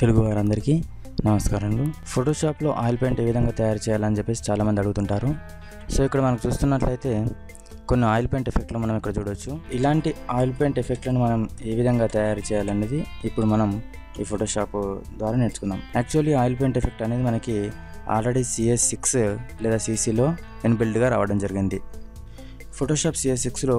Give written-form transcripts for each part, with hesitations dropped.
తెలుగు వారందరికీ నమస్కారాలు. ఫోటోషాప్లో oil paint ఏ విధంగా తయారు చేయాలని చెప్పేసి చాలామంది అడుగుతుంటారు. సో ఇక్కడ మనకు చూస్తున్నట్లయితే కొన్ని ఆయిల్ పెయింట్ ఎఫెక్ట్లు మనం ఇక్కడ చూడవచ్చు. ఇలాంటి ఆయిల్ పెయింట్ ఎఫెక్ట్లను మనం ఏ విధంగా తయారు చేయాలనేది ఇప్పుడు మనం ఈ ఫోటోషాప్ ద్వారా నేర్చుకుందాం. యాక్చువల్లీ ఆయిల్ పెయింట్ ఎఫెక్ట్ అనేది మనకి ఆల్రెడీ CS6 లేదా CCలో ఇన్బిల్డ్గా రావడం జరిగింది. ఫోటోషాప్ CS6లో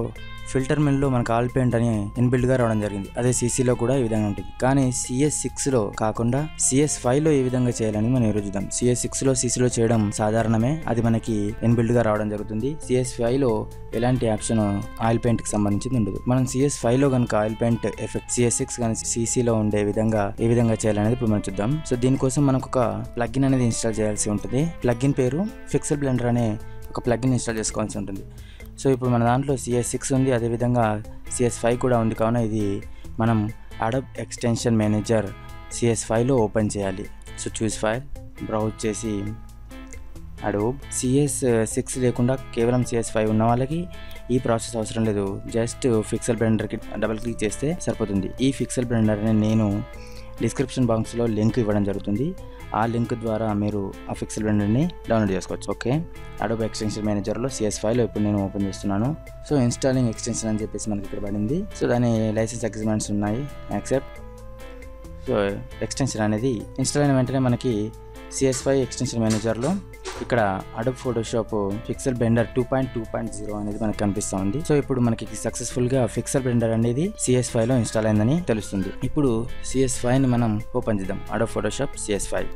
ఫిల్టర్ మెనూలో మనకు ఆయిల్ పెయింట్ అని ఇన్బిల్డ్గా రావడం జరిగింది. అదే CCలో కూడా ఈ విధంగా ఉంటుంది. కానీ CS6లో కాకుండా CS5లో ఏ విధంగా చేయాలని మనం ఈరోజు చూద్దాం. CS6లో CCలో చేయడం సాధారణమే, అది మనకి ఇన్బిల్డ్గా రావడం జరుగుతుంది. CS5లో ఎలాంటి ఆప్షన్ ఆయిల్ పెయింట్కి సంబంధించింది ఉండదు. మనం CS5లో కనుక ఆయిల్ పెయింట్ ఎఫెక్ట్ CS6 కానీ CCలో ఉండే విధంగా ఏ విధంగా చేయాలనేది ఇప్పుడు మనం చూద్దాం. సో దీనికోసం మనకు ఒక ప్లగ్ఇన్ అనేది ఇన్స్టాల్ చేయాల్సి ఉంటుంది. ప్లగ్ఇన్ పేరు పిక్సెల్ బ్లెండర్ అనే ఒక ప్లగ్ఇన్ ఇన్స్టాల్ చేసుకోవాల్సి ఉంటుంది. సో ఇప్పుడు మన దాంట్లో CS6 ఉంది, అదేవిధంగా CS5 కూడా ఉంది. కావున ఇది మనం అడోబ్ ఎక్స్టెన్షన్ మేనేజర్ CS5లో ఓపెన్ చేయాలి. సో చూస్ ఫైల్, బ్రౌజ్ చేసి అడోబ్. CS6 లేకుండా కేవలం CS5 ఉన్న వాళ్ళకి ఈ ప్రాసెస్ అవసరం లేదు. జస్ట్ పిక్సెల్ బ్లెండర్కి డబుల్ క్లిక్ చేస్తే సరిపోతుంది. ఈ పిక్సెల్ బ్లెండర్ని నేను డిస్క్రిప్షన్ బాక్స్లో లింక్ ఇవ్వడం జరుగుతుంది. ఆ లింక్ ద్వారా మీరు ఆ పిక్సెల్ బ్లెండర్ని డౌన్లోడ్ చేసుకోవచ్చు. ఓకే, అడోబ్ ఎక్స్టెన్షన్ మేనేజర్లో CS5లో ఇప్పుడు నేను ఓపెన్ చేస్తున్నాను. సో ఇన్స్టాలింగ్ ఎక్స్టెన్షన్ అని చెప్పేసి మనకి ఇక్కడ పడింది. సో దాని లైసెన్స్ అగ్రిమెంట్స్ ఉన్నాయి, యాక్సెప్ట్. సో ఎక్స్టెన్షన్ అనేది ఇన్స్టాల్ అయిన వెంటనే మనకి CS5 ఎక్స్టెన్షన్ మేనేజర్లో ఇక్కడ అడోబ్ ఫోటోషాప్ పిక్సెల్ బ్లెండర్ 2.2.0 అనేది మనకు కనిపిస్తుంది. సో ఇప్పుడు మనకి సక్సెస్ఫుల్గా పిక్సెల్ బ్లెండర్ అనేది CS5లో ఇన్స్టాల్ అయిందని తెలుస్తుంది. ఇప్పుడు CS5ని మనం ఓపెన్ చేద్దాం. Adobe Photoshop CS5.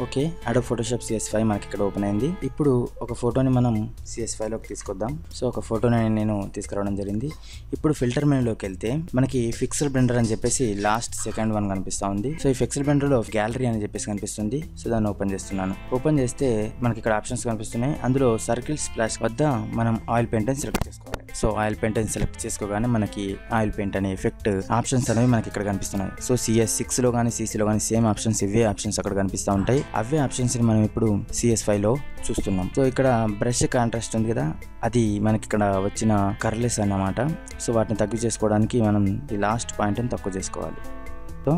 Okay, Adobe Photoshop CS5 మనకి ఇక్కడ ఓపెన్ అయింది. ఇప్పుడు ఒక ఫోటోని మనం CS5లోకి తీసుకొద్దాం. సో ఒక ఫోటోని నేను తీసుకురావడం జరిగింది. ఇప్పుడు ఫిల్టర్ మెనూలోకి వెళ్తే మనకి పిక్సెల్ బ్లెండర్ అని చెప్పేసి లాస్ట్ సెకండ్ వన్ కనిపిస్తూ ఉంది. సో ఈ పిక్సెల్ బ్లెండర్లో గ్యాలరీ అని చెప్పేసి కనిపిస్తుంది. సో దాన్ని ఓపెన్ చేస్తున్నాను. ఓపెన్ చేస్తే మనకి ఇక్కడ ఆప్షన్స్ కనిపిస్తున్నాయి. అందులో సర్కిల్ స్ప్లాష్ వద్ద మనం ఆయిల్ పెయింట్ అని సెలెక్ట్ చేసుకోవాలి. సో ఆయిల్ పెయింట్ అని సెలెక్ట్ చేసుకోగానే మనకి ఆయిల్ పెయింట్ అనే ఎఫెక్ట్ ఆప్షన్స్ అనేవి మనకి ఇక్కడ కనిపిస్తున్నాయి. సో CS6లో కానీ CCలో కానీ సేమ్ ఆప్షన్స్, ఇవే ఆప్షన్స్ అక్కడ కనిపిస్తూ ఉంటాయి. అవే ఆప్షన్స్ ని మనం ఇప్పుడు CS5లో చూస్తున్నాం. సో ఇక్కడ బ్రష్ కాంట్రాస్ట్ ఉంది కదా, అది మనకి ఇక్కడ వచ్చిన కర్లెస్ అన్నమాట. సో వాటిని తగ్గు చేసుకోవడానికి మనం ఈ లాస్ట్ పాయింట్ని తక్కువ చేసుకోవాలి. సో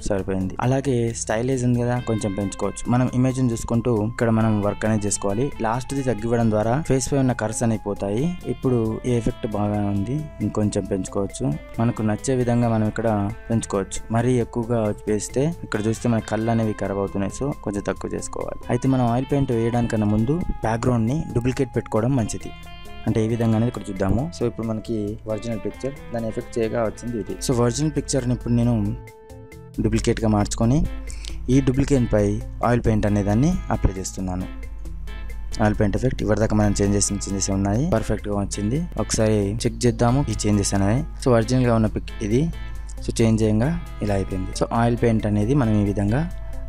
సరిపోయింది. అలాగే స్టైలేజ్ ఉంది కదా, కొంచెం పెంచుకోవచ్చు. మనం ఇమేజ్ని చూసుకుంటూ ఇక్కడ మనం వర్క్ అనేది చేసుకోవాలి. లాస్ట్ది తగ్గివ్వడం ద్వారా ఫేస్ పై ఉన్న కర్స్ అనేవి పోతాయి. ఇప్పుడు ఈ ఎఫెక్ట్ బాగా ఉంది, ఇంకొంచెం పెంచుకోవచ్చు. మనకు నచ్చే విధంగా మనం ఇక్కడ పెంచుకోవచ్చు. మరీ ఎక్కువగా వేస్తే ఇక్కడ చూస్తే మన కళ్ళు అనేవి ఖరాబ్ అవుతున్నాయి. సో కొంచెం తక్కువ చేసుకోవాలి. అయితే మనం ఆయిల్ పెయింట్ వేయడానికన్నా ముందు బ్యాక్గ్రౌండ్ని డూప్లికేట్ పెట్టుకోవడం మంచిది. అంటే ఏ విధంగా అనేది ఇక్కడ చూద్దాము. సో ఇప్పుడు మనకి ఒరిజినల్ పిక్చర్, దాన్ని ఎఫెక్ట్ చేయగా వచ్చింది ఇది. సో ఒరిజినల్ పిక్చర్ని ఇప్పుడు నేను డూప్లికేట్గా మార్చుకొని ఈ డూప్లికేట్ పై ఆయిల్ పెయింట్ అనే దాన్ని అప్లై చేస్తున్నాను. ఆయిల్ పెయింట్ ఎఫెక్ట్ ఇవరిదాకా మనం చేంజెస్ ఉన్నాయి, పర్ఫెక్ట్గా వచ్చింది. ఒకసారి చెక్ చేద్దాము ఈ చేంజెస్ అనేవి. సో ఒరిజినల్గా ఉన్న పిక్ ఇది. సో చేంజ్ చేయంగా ఇలా అయిపోయింది. సో ఆయిల్ పెయింట్ అనేది మనం ఈ విధంగా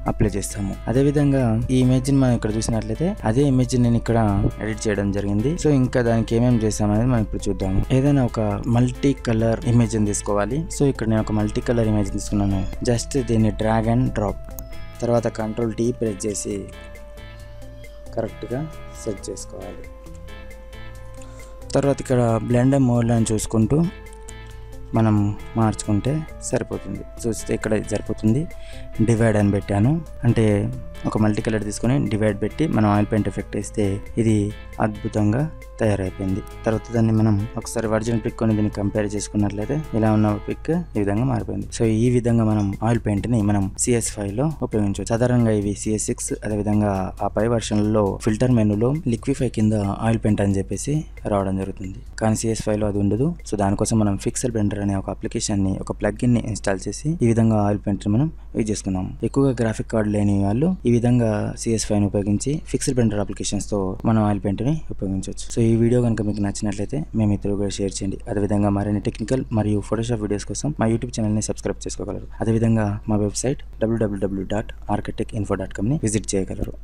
అప్లై చేస్తాము. అదేవిధంగా ఈ ఇమేజ్ని మనం ఇక్కడ చూసినట్లయితే అదే ఇమేజ్ నేను ఇక్కడ ఎడిట్ చేయడం జరిగింది. సో ఇంకా దానికి ఏమేమి చేస్తామనేది మనం ఇప్పుడు చూద్దాము. ఏదైనా ఒక మల్టీ కలర్ ఇమేజ్ తీసుకోవాలి. సో ఇక్కడ నేను ఒక మల్టీ కలర్ ఇమేజ్ తీసుకున్నాను. జస్ట్ దీన్ని డ్రాగ్ అండ్ డ్రాప్, తర్వాత Ctrl+T ప్రెస్ చేసి కరెక్ట్గా సెట్ చేసుకోవాలి. తర్వాత ఇక్కడ బ్లెండర్ మోడ్లో చూసుకుంటూ మనం మార్చుకుంటే సరిపోతుంది. చూస్తే ఇక్కడ సరిపోతుంది. డివైడ్ అని పెట్టాను, అంటే ఒక మల్టీ కలర్ తీసుకొని డివైడ్ పెట్టి మనం ఆయిల్ పెయింట్ ఎఫెక్ట్ వేస్తే ఇది అద్భుతంగా తయారైపోయింది. తర్వాత దాన్ని మనం ఒకసారి ఒరిజినల్ పిక్ కొని దీన్ని కంపేర్ చేసుకున్నట్లయితే ఇలా ఉన్న పిక్ ఈ విధంగా మారిపోయింది. సో ఈ విధంగా మనం ఆయిల్ పెయింట్ని మనం CS5లో ఉపయోగించవచ్చు. సాధారణంగా ఇవి CS6 అదేవిధంగా ఆ పై వర్షన్లలో ఫిల్టర్ మెనూలో లిక్విఫై కింద ఆయిల్ పెయింట్ అని చెప్పేసి రావడం జరుగుతుంది. కానీ CS5లో అది ఉండదు. సో దానికోసం మనం పిక్సెల్ బ్లెండర్ అనే ఒక అప్లికేషన్ని, ఒక ప్లగ్ఇన్ని ఇన్స్టాల్ చేసి ఈ విధంగా ఆయిల్ పెయింట్ని మనం యూజ్ చేసుకున్నాం. ఎక్కువగా గ్రాఫిక్ కార్డు లేని వాళ్ళు ఈ విధంగా CS5ని ఉపయోగించి పిక్సెల్ బ్లెండర్ అప్లికేషన్స్తో మనం ఆయిల్ పెయింట్ని ఉపయోగించవచ్చు. సో ఈ వీడియో కనుక మీకు నచ్చినట్లయితే మేము ఇతరులు కూడా షేర్ చేయండి. అదేవిధంగా మరిన్ని టెక్నికల్ మరియు ఫోటోషాప్ వీడియోస్ కోసం మా యూట్యూబ్ ఛానల్ని సబ్స్క్రైబ్ చేసుకోగలరు. అదేవిధంగా మా వెబ్సైట్ www.architectinfo.com ని విజిట్ చేయగలరు.